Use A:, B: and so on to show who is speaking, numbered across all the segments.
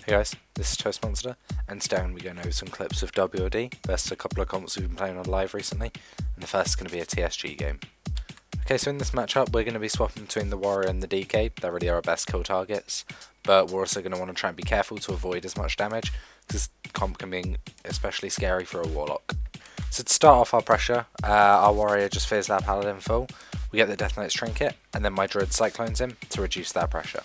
A: Hey guys, this is Toastmonster, and today I'm going to be going over some clips of WLD versus a couple of comps we've been playing on live recently, and the first is going to be a TSG game. Okay, so in this matchup we're going to be swapping between the Warrior and the DK. They really are our best kill targets, but we're also going to want to try and be careful to avoid as much damage, because this comp can be especially scary for a Warlock. So to start off our pressure, our Warrior just fears their Paladin full, we get the Death Knight's Trinket, and then my Druid Cyclones him to reduce their pressure.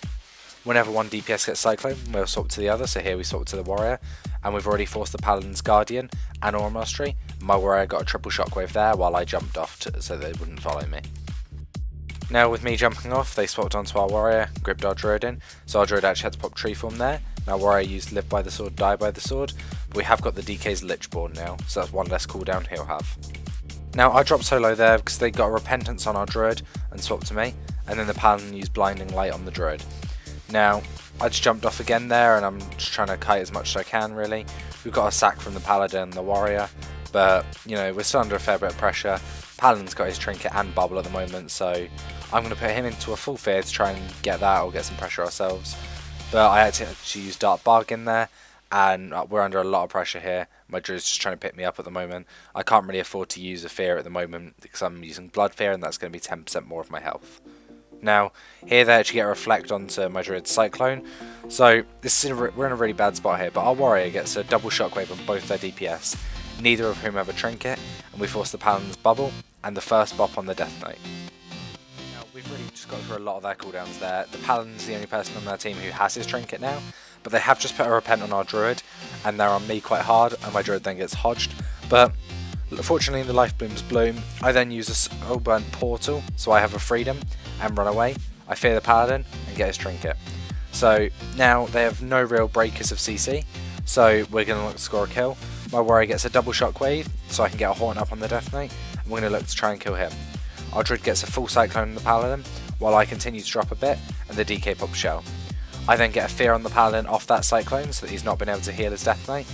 A: Whenever one DPS gets Cyclone, we'll swap to the other, so here we swap to the Warrior, and we've already forced the Paladin's Guardian and Aura Mastery. My Warrior got a triple shockwave there while I jumped off so they wouldn't follow me. Now with me jumping off, they swapped onto our Warrior, gripped our Druid in, so our Druid actually had to pop Treeform there. Now Warrior used Live by the Sword, Die by the Sword, but we have got the DK's Lichborn now, so that's one less cooldown he'll have. Now I dropped solo there because they got a Repentance on our Druid and swapped to me, and then the Paladin used Blinding Light on the Druid. Now, I just jumped off again there, and I'm just trying to kite as much as I can, really. We've got a sack from the Paladin and the Warrior, but, you know, we're still under a fair bit of pressure. Paladin's got his Trinket and Bubble at the moment, so I'm going to put him into a full fear to try and get that, or get some pressure ourselves. But I had to actually use Dark Bargain there, and we're under a lot of pressure here. My Druid's just trying to pick me up at the moment. I can't really afford to use a fear at the moment, because I'm using Blood Fear, and that's going to be 10% more of my health. Now, here they actually get a reflect onto my Druid's Cyclone, so we're in a really bad spot here, but our Warrior gets a double shockwave on both their DPS, neither of whom have a Trinket, and we force the Paladin's Bubble, and the first bop on the Death Knight. Now, we've really just got through a lot of their cooldowns there. The Paladin's the only person on their team who has his Trinket now, but they have just put a Repent on our Druid, and they're on me quite hard, and my Druid then gets hodged, but fortunately the Life Blooms bloom. I then use a Soulburn Portal, so I have a Freedom, and run away. I fear the Paladin and get his Trinket. So now they have no real breakers of CC, so we're going to look to score a kill. My Warrior gets a double shockwave, so I can get a Horn up on the Death Knight, and we're going to look to try and kill him. Our Druid gets a full Cyclone on the Paladin, while I continue to drop a bit, and the DK pops Shell. I then get a fear on the Paladin off that Cyclone, so that he's not been able to heal his Death Knight,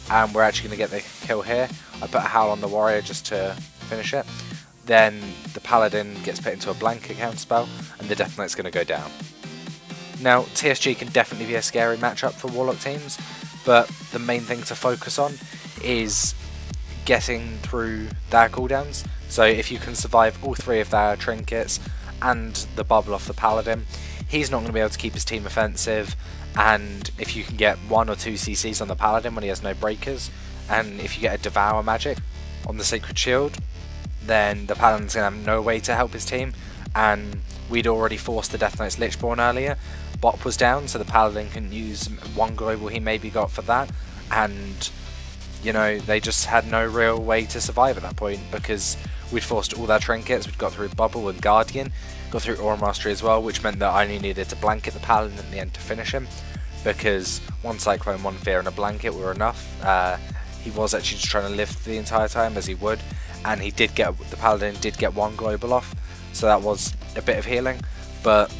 A: and we're actually going to get the kill here. I put a Howl on the Warrior just to finish it. Then the Paladin gets put into a blanket counterspell, and the Death Knight's going to go down. Now, TSG can definitely be a scary matchup for Warlock teams, but the main thing to focus on is getting through their cooldowns. So if you can survive all three of their Trinkets and the Bubble off the Paladin, he's not going to be able to keep his team offensive, and if you can get 1 or 2 CCs on the Paladin when he has no breakers, and if you get a Devour magic on the Sacred Shield, then the Paladin's going to have no way to help his team, and we'd already forced the Death Knight's Lichborn earlier. Bot was down, so the Paladin can use one global he maybe got for that, and, you know, they just had no real way to survive at that point, because we'd forced all their Trinkets. We'd got through Bubble and Guardian, got through Aura Mastery as well, which meant that I only needed to blanket the Paladin in the end to finish him, because one Cyclone, one Fear and a blanket were enough. He was actually just trying to live the entire time, as he would, and the Paladin did get one global off, so that was a bit of healing. But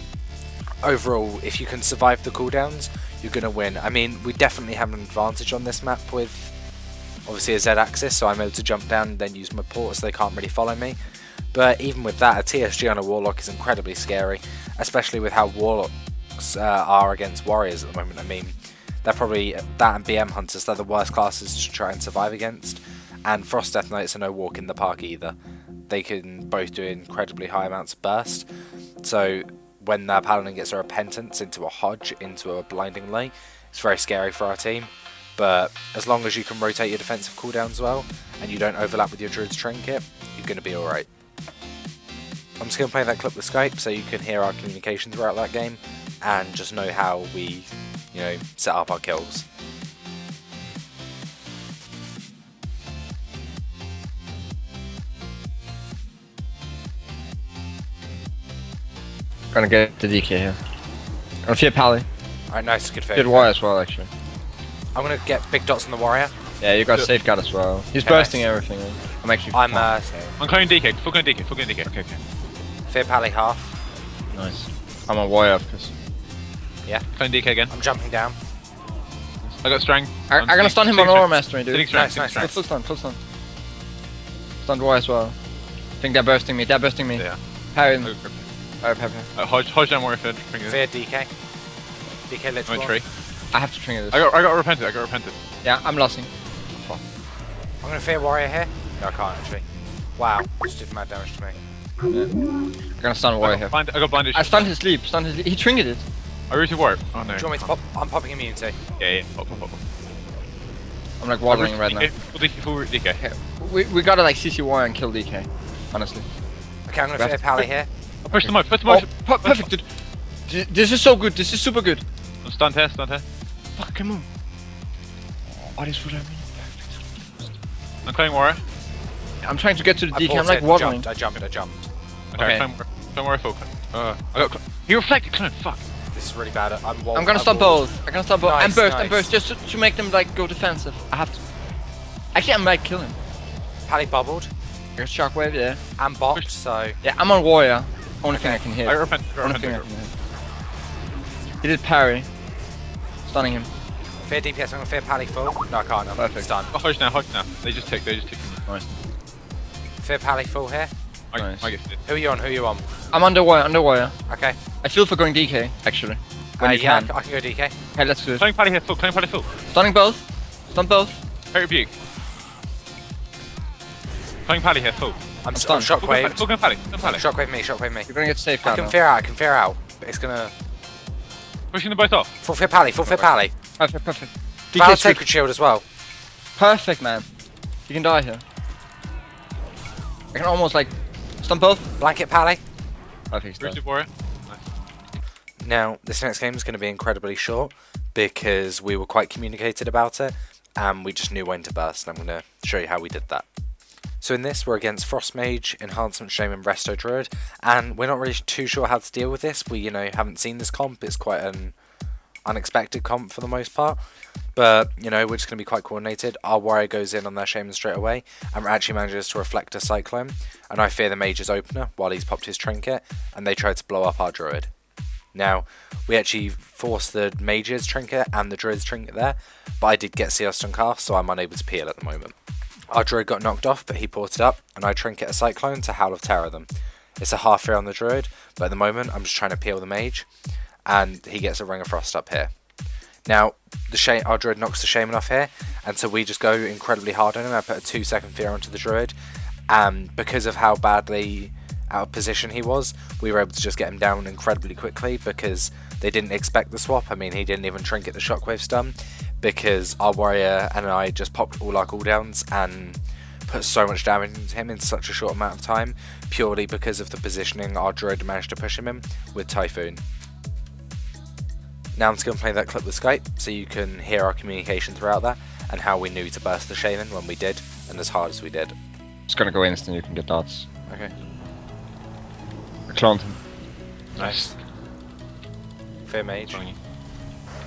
A: overall, if you can survive the cooldowns, you're going to win. I mean, we definitely have an advantage on this map with obviously a Z axis, so I'm able to jump down and then use my port so they can't really follow me. But even with that, a TSG on a Warlock is incredibly scary, especially with how Warlocks are against Warriors at the moment. I mean, they're probably, that and BM Hunters, they're the worst classes to try and survive against. And Frost Death Knights are no walk in the park either. They can both do incredibly high amounts of burst. So when their Paladin gets a Repentance into a Hodge, into a Blinding Light, it's very scary for our team. But as long as you can rotate your defensive cooldowns well, and you don't overlap with your Druid's Trinket, you're going to be alright. I'm just going to play that clip with Skype so you can hear our communication throughout that game, and just know how we, you know, set up our kills.
B: Gonna get the DK here. Gonna fear Pally.
A: Alright, nice, good
B: Good Warrior as well, actually.
A: I'm gonna get big dots on the Warrior.
B: Yeah, you got Safeguard as well. He's bursting everything. I'm actually.
A: I'm
C: clearing DK, full clearing DK, full clearing DK. Okay.
A: Fear Pally half.
B: Nice. I'm a Warrior, because.
A: Yeah.
C: Clearing DK again.
A: I'm jumping down.
C: I got Strang.
B: I'm gonna stun him on Aura Mastery, dude.
A: Nice.
B: Full stun. Stunned Warrior as well. I think they're bursting me.
C: Yeah.
B: Parry them.
C: Hodge down Warrior Fed.
A: Fear DK. DK, let's go.
C: Tree.
B: I have to trinket this.
C: I got repented.
B: Yeah, I'm losing.
A: I'm gonna fear Warrior here. No, I can't actually. Wow, just did mad damage to me.
B: Yeah. I'm gonna stun Warrior here.
C: I got blinded.
B: I stunned his sleep. He trinketed.
C: I rooted Warrior. Oh no.
A: Do you want me to pop? I'm popping immunity.
C: Yeah. Pop.
B: I'm like waddling right now.
C: Full DK.
B: Okay. We gotta like CC Warrior and kill DK. Honestly.
A: Okay, I'm gonna fear Pally here.
C: I pushed him out.
B: Perfect, dude. This is so good. This is super good.
C: I'm stunned here.
B: Fuck, come on. Oh, this would have been
C: I'm playing Warrior.
B: I'm trying to get to the DK. I'm
A: paused
B: like
A: it,
B: waddling.
A: I jumped.
C: Okay. I'm playing Warrior full. He reflected, clone. Fuck.
A: This is really bad. I'm
B: gonna stun both. I'm gonna stun both.
A: Nice,
B: and burst, just to make them like go defensive. I have to. Actually, I might kill him.
A: Pally bubbled.
B: I got shockwave, yeah.
A: And bopped, so...
B: Yeah, I'm on Warrior. Only thing I can hit.
C: I repent.
B: He did parry. Stunning him.
A: Fear DPS, I'm gonna fear Pally full. No, I can't, I'm
B: Perfect.
A: stunned.
C: Oh, hush now. They just tick.
B: Nice.
A: Fear Pally full here.
B: Nice.
C: I get it.
A: Who are you on?
B: I'm under Warrior.
A: Okay.
B: I feel for going DK, actually. When you
A: yeah,
B: can.
A: I can go DK.
B: Okay, let's do it.
C: Playing Pally here full.
B: Stunning both. Stun both.
C: Very rebuke. Playing Pally here full.
A: I'm
B: stunned.
A: shockwave.
C: Full Pally.
A: Shockwave me.
B: You're gonna get safe
A: I
B: card
A: can fear out, but it's gonna...
C: Pushing them both off.
A: Full fear Pally.
B: Perfect.
A: Valid
B: DK's
A: Sacred Shield as well.
B: perfect, man. You can die here. I can almost like stun both.
A: Blanket Pally.
B: Perfect stuff.
C: Rooted Warrior.
A: Now, this next game is going to be incredibly short because we were quite communicated about it and we just knew when to burst, and I'm going to show you how we did that. So in this, we're against Frost Mage, Enhancement Shaman, Resto Druid, and we're not really too sure how to deal with this. We, haven't seen this comp. It's quite an unexpected comp for the most part, but, we're just going to be quite coordinated. Our Warrior goes in on their Shaman straight away, and actually manages to reflect a Cyclone, and I fear the Mage's opener while he's popped his Trinket, and they try to blow up our Druid. Now, we actually forced the Mage's Trinket and the Druid's Trinket there, but I did get CS on cast, so I'm unable to peel at the moment. Our Druid got knocked off, but he ported up, and I Trinket a Cyclone to Howl of Terror them. It's a half fear on the Druid, but at the moment I'm just trying to peel the Mage, and he gets a Ring of Frost up here. Now, our Druid knocks the Shaman off here, and so we just go incredibly hard on him. I put a 2-second fear onto the Druid, and because of how badly out of position he was, we were able to just get him down incredibly quickly because they didn't expect the swap. I mean, he didn't even Trinket the Shockwave stun because our Warrior and I just popped all our cooldowns and put so much damage into him in such a short amount of time, purely because of the positioning our Druid managed to push him in with Typhoon. Now I'm just going to play that clip with Skype so you can hear our communication throughout that and how we knew to burst the Shaman when we did and as hard as we did.
B: It's gonna go instant, you can get dots.
A: Okay.
B: I cloned him.
A: Nice. Fear Mage.
B: I'm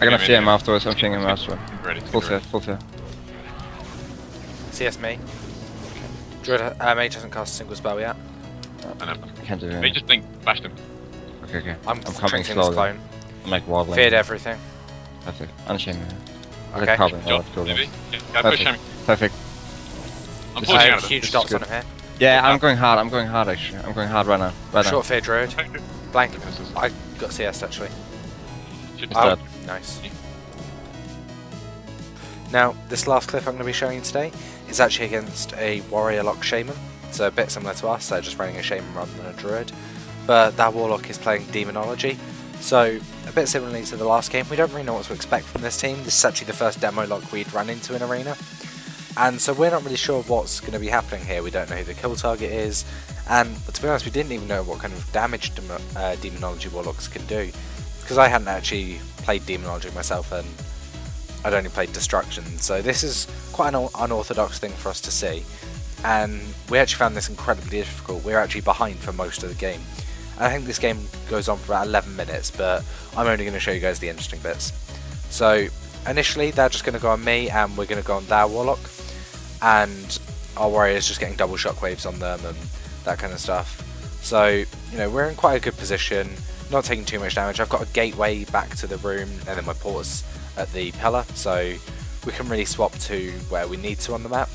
B: gonna fear him afterwards, I'm fearing him afterwards. Full fear.
A: CS me. Druid, Mage hasn't cast a single spell yet.
C: I know.
B: I can't do
C: They
B: it.
C: just bashed him.
B: Okay.
A: I'm
B: coming
A: Trinketing this
B: slowly.
A: clone.
B: I'm like waddling.
A: Feared everything.
B: Perfect. Unchain.
A: Okay.
C: Maybe? Yeah, I push him.
B: Perfect.
C: I'm
B: This
C: pushing
A: I
C: out
A: have
C: of it.
A: huge
B: This is
A: dots
B: good.
A: on him here.
B: Yeah, I'm going hard actually. I'm going hard right now.
A: Short Fear Druid. Blank.
C: This is-
A: I got CS actually.
C: Should
B: It's
C: be
B: dead.
A: Nice. Now, this last clip I'm going to be showing you today is actually against a Warrior Lock Shaman. So a bit similar to us, they're just running a Shaman rather than a Druid. But that Warlock is playing Demonology. So, a bit similarly to the last game, we don't really know what to expect from this team. This is actually the first demo lock we'd run into in Arena. And so we're not really sure what's going to be happening here. We don't know who the kill target is. And to be honest, we didn't even know what kind of damage Demonology Warlocks can do. Because I hadn't actually played Demonology myself and I'd only played Destruction. So this is quite an unorthodox thing for us to see. And we actually found this incredibly difficult. We're actually behind for most of the game. And I think this game goes on for about 11 minutes, but I'm only going to show you guys the interesting bits. So initially they're just going to go on me and we're going to go on their Warlock. And our Warrior is just getting double shockwaves on them and that kind of stuff. So, we're in quite a good position, not taking too much damage. I've got a gateway back to the room and then my port's at the pillar, so we can really swap to where we need to on the map.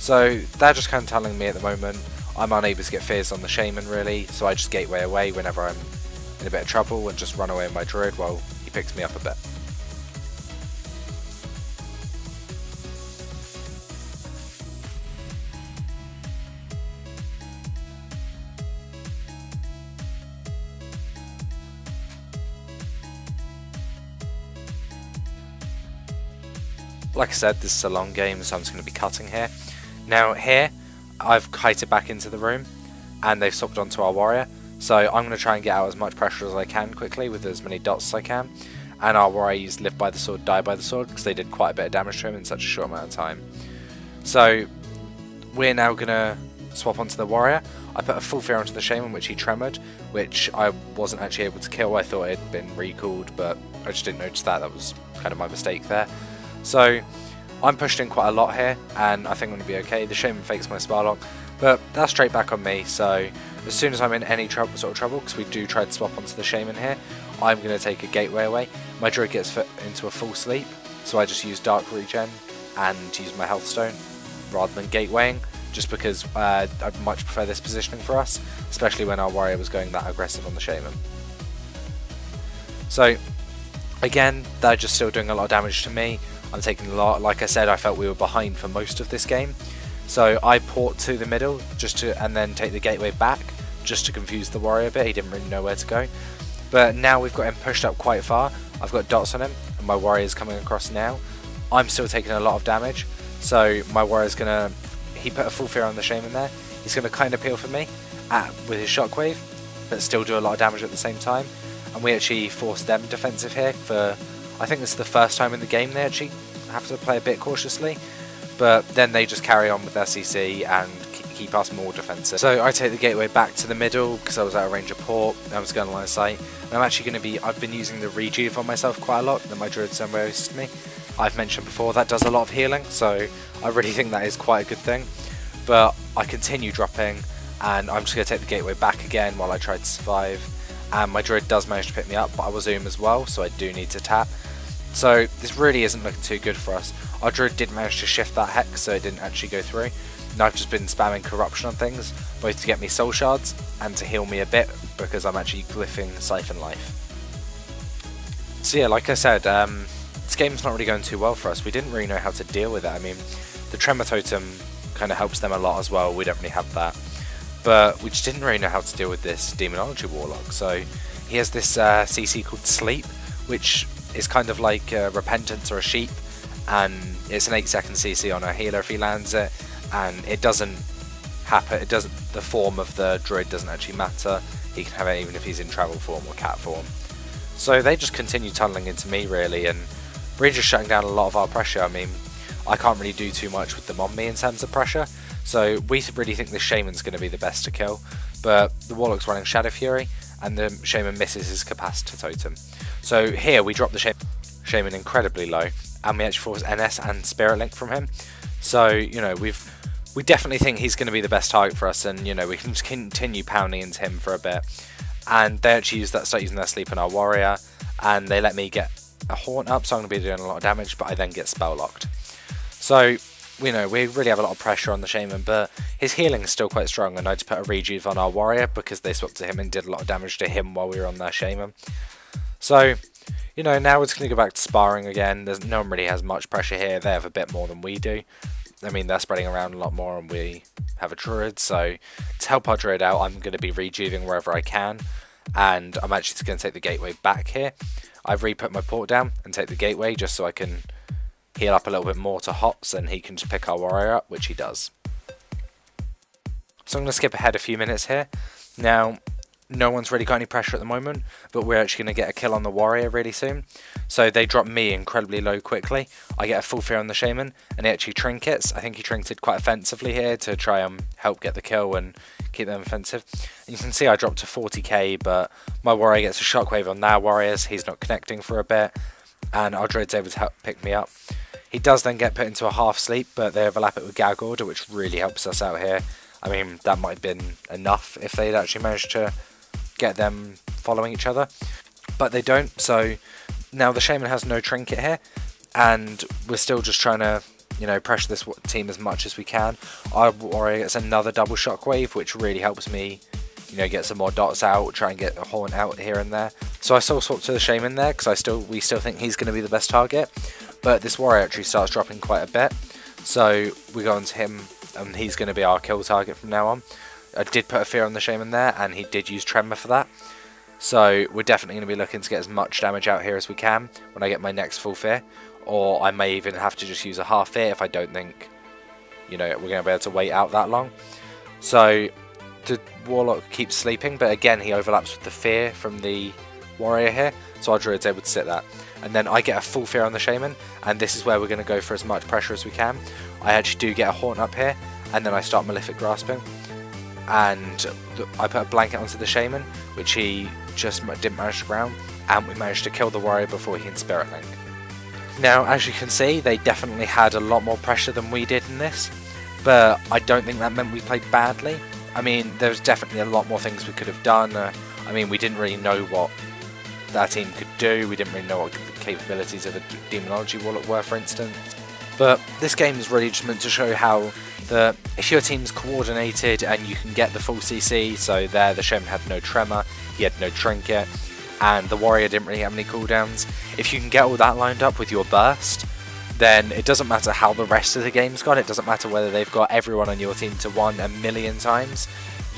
A: So they're just kind of telling me at the moment I'm unable to get fears on the Shaman really, so I just gateway away whenever I'm in a bit of trouble and just run away with my Druid while he picks me up a bit. like I said, this is a long game, so I'm just going to be cutting here. Now here, I've kited back into the room, and they've swapped onto our warrior. So I'm going to try and get out as much pressure as I can quickly with as many dots as I can. And our warrior used live by the sword, die by the sword, because they did quite a bit of damage to him in such a short amount of time. So we're now going to swap onto the warrior. I put a full fear onto the shaman, which he tremored, which I wasn't actually able to kill. I thought it had been recalled, but I just didn't notice that. That was kind of my mistake there. So I'm pushed in quite a lot here, and I think I'm going to be okay. The shaman fakes my Sparlock, but that's straight back on me. So as soon as I'm in any sort of trouble, because we do try to swap onto the shaman here, I'm going to take a gateway away. My druid gets into a full sleep, so I just use dark regen and use my health stone rather than gatewaying, just because I'd much prefer this positioning for us, especially when our warrior was going that aggressive on the shaman. So again, they're just still doing a lot of damage to me. I'm taking a lot. Like I said, I felt we were behind for most of this game, so I port to the middle and then take the gateway back just to confuse the warrior a bit. He didn't really know where to go. But now we've got him pushed up quite far. I've got dots on him, and my warrior's coming across now. I'm still taking a lot of damage, so my warrior's gonna. He put a full fear on the shaman there. He's gonna kind of peel for me with his shockwave, but still do a lot of damage at the same time. And we actually forced them defensive here for. I think this is the first time in the game they actually have to play a bit cautiously, but then they just carry on with their CC and keep us more defensive. So I take the gateway back to the middle because I was out of range of port. I was going line of sight, and I'm actually going to be. I've been using the rejuve on myself quite a lot. That my druid symbiosis me. I've mentioned before that does a lot of healing, so I really think that is quite a good thing. But I continue dropping, and I'm just going to take the gateway back again while I try to survive. And my druid does manage to pick me up, but I will zoom as well, so I do need to tap. So this really isn't looking too good for us. Our druid did manage to shift that hex, so it didn't actually go through. And I've just been spamming corruption on things, both to get me soul shards and to heal me a bit, because I'm actually glyphing Siphon Life. So yeah, like I said, this game's not really going too well for us. We didn't really know how to deal with it. I mean, the Tremor Totem kind of helps them a lot as well. We don't really have that. But we just didn't really know how to deal with this Demonology Warlock. So he has this CC called Sleep, which is kind of like a Repentance or a Sheep, and it's an 8-second CC on a healer if he lands it, and it doesn't happen. It doesn't. The form of the druid doesn't actually matter. He can have it even if he's in travel form or cat form. So they just continue tunneling into me really, and we're just shutting down a lot of our pressure. I mean, I can't really do too much with them on me in terms of pressure. So we really think the Shaman's going to be the best to kill, but the Warlock's running Shadow Fury, and the Shaman misses his Capacitor Totem. So here we drop the Shaman incredibly low, and we actually force NS and Spirit Link from him. So, you know, we definitely think he's going to be the best target for us, and, you know, we can just continue pounding into him for a bit. And they actually start using their sleep on our warrior, and they let me get a Haunt up, so I'm going to be doing a lot of damage, but I then get spell locked. So, you know, we really have a lot of pressure on the Shaman, but his healing is still quite strong, and I just put a rejuve on our warrior because they swapped to him and did a lot of damage to him while we were on their Shaman. So, you know, now we're just going to go back to sparring again. No one really has much pressure here. They have a bit more than we do. I mean, they're spreading around a lot more, and we have a druid, so to help our druid out, I'm going to be rejuving wherever I can, and I'm actually just going to take the gateway back here. I've re-put my port down and take the gateway just so I can heal up a little bit more to Hots, and he can just pick our warrior up, which he does. So I'm going to skip ahead a few minutes here. Now, no one's really got any pressure at the moment, but we're actually going to get a kill on the warrior really soon. So they drop me incredibly low quickly. I get a full fear on the Shaman, and he actually trinkets. I think he trinketed quite offensively here to try and help get the kill and keep them offensive. And you can see I dropped to 40k, but my warrior gets a shockwave on their warriors. He's not connecting for a bit, and our druid's able to help pick me up. He does then get put into a half sleep, but they overlap it with Gag Order, which really helps us out here. I mean, that might have been enough if they'd actually managed to get them following each other, but they don't. So now the Shaman has no trinket here, and we're still just trying to, you know, pressure this team as much as we can. Our warrior gets another double shockwave, which really helps me, you know, get some more dots out, try and get a Haunt out here and there. So I still swap to the Shaman there because we still think he's going to be the best target, but this warrior actually starts dropping quite a bit, so we go onto him, and he's going to be our kill target from now on. I did put a fear on the Shaman there, and he did use Tremor for that. So we're definitely going to be looking to get as much damage out here as we can when I get my next full fear. or I may even have to just use a half fear if I don't think, you know, we're going to be able to wait out that long. So the Warlock keeps sleeping, but again he overlaps with the fear from the Warrior here, so our Druid's able to sit that. And then I get a full fear on the Shaman, and this is where we're going to go for as much pressure as we can. I actually do get a Haunt up here, and then I start Malefic Grasping, and I put a blanket onto the Shaman, which he just didn't manage to ground, and we managed to kill the Warrior before he can Spirit Link. Now, as you can see, they definitely had a lot more pressure than we did in this, but I don't think that meant we played badly. I mean, there's definitely a lot more things we could have done. I mean, we didn't really know what that team could do, we didn't really know what the capabilities of a Demonology Warlock were, for instance. But this game is really just meant to show how if your team's coordinated and you can get the full CC, so there the Shaman had no Tremor, he had no Trinket, and the Warrior didn't really have any cooldowns. If you can get all that lined up with your burst, then it doesn't matter how the rest of the game's gone, it doesn't matter whether they've got everyone on your team to 1,000,000 times,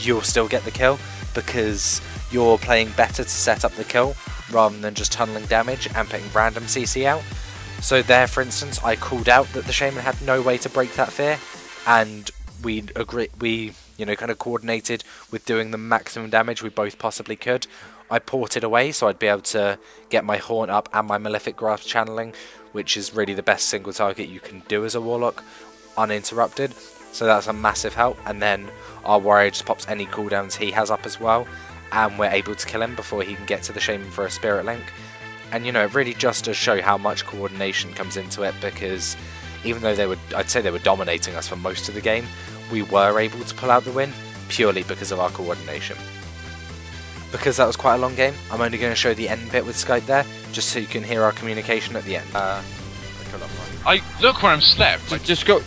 A: you'll still get the kill, because you're playing better to set up the kill, rather than just tunneling damage and putting random CC out. So there, for instance, I called out that the Shaman had no way to break that fear, and we kind of coordinated with doing the maximum damage we both possibly could. I ported away so I'd be able to get my Haunt up and my Malefic Grasp channeling, which is really the best single target you can do as a Warlock, uninterrupted. So that's a massive help, and then our Warrior just pops any cooldowns he has up as well, and we're able to kill him before he can get to the Shaman for a Spirit Link. And you know, it really just does show how much coordination comes into it, because even though I'd say they were dominating us for most of the game, we were able to pull out the win purely because of our coordination. Because that was quite a long game, I'm only going to show the end bit with Skype there, just so you can hear our communication at the end.
C: Look where I'm slept.
B: Just go.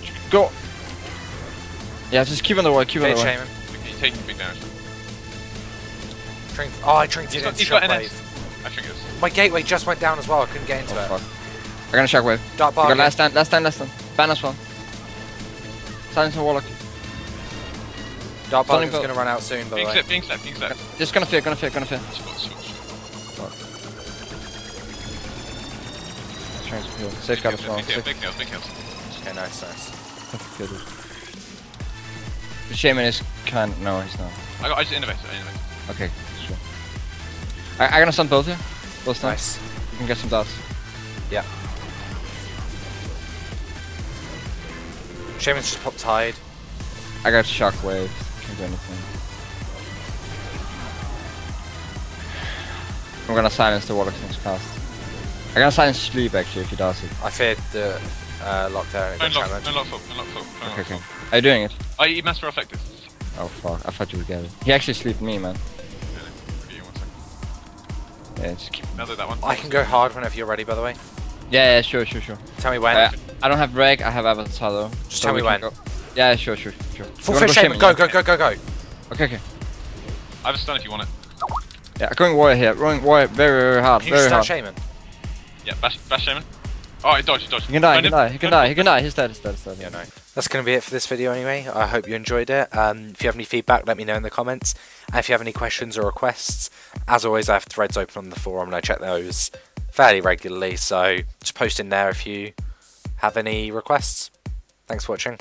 B: Yeah, just keep on the wall, keep on the wall.
A: Shaman.
C: He's taking big damage.
A: I trinked it into Shockwave.
C: I think it's...
A: My gateway just went down as well, I couldn't get into it.
B: Fuck. I got a Shockwave.
A: Dark
B: I
A: Bargain.
B: got last stand. Ban as well. Silence and Warlock.
A: Dark Bargain's going to run out soon, by the way.
C: Being slept.
B: Just gonna fear. Safeguard as well.
C: Big heals.
A: Okay, nice.
B: The Shaman is no, he's not.
C: I just innovated.
B: Okay, sure. I gonna stun both here. Both stuns.
A: Nice.
B: You can get some dots.
A: Yeah. Shaman's just popped Tide.
B: I got Shockwave. Can't do anything. I'm gonna silence the Warlock next cast. I'm gonna silence Sleep actually if he does it.
A: I feared the lock there and it got challenged.
C: No lock full.
B: Okay. Are you doing it?
C: Oh, you Master Effective.
B: Oh fuck, I thought you would get it. He actually sleeped me, man. Yeah, just keep...
C: Now that one.
A: I can go hard whenever you're ready, by the way.
B: Yeah, sure.
A: Tell me when.
B: I don't have Reg, I have Avatar though.
A: Just tell me when.
B: Yeah, sure.
A: Full fish Shaman, go.
B: Okay.
C: I have a stun if you want it.
B: Yeah, I'm going Warrior here. Going Warrior very hard.
A: Can you just start Shaman?
C: Yeah, bash Shaman. Oh, he dodged.
B: He can die. He's dead.
A: Yeah, no. That's going to be it for this video anyway. I hope you enjoyed it. If you have any feedback, let me know in the comments. And if you have any questions or requests, as always, I have threads open on the forum and I check those fairly regularly. So just post in there if you have any requests. Thanks for watching.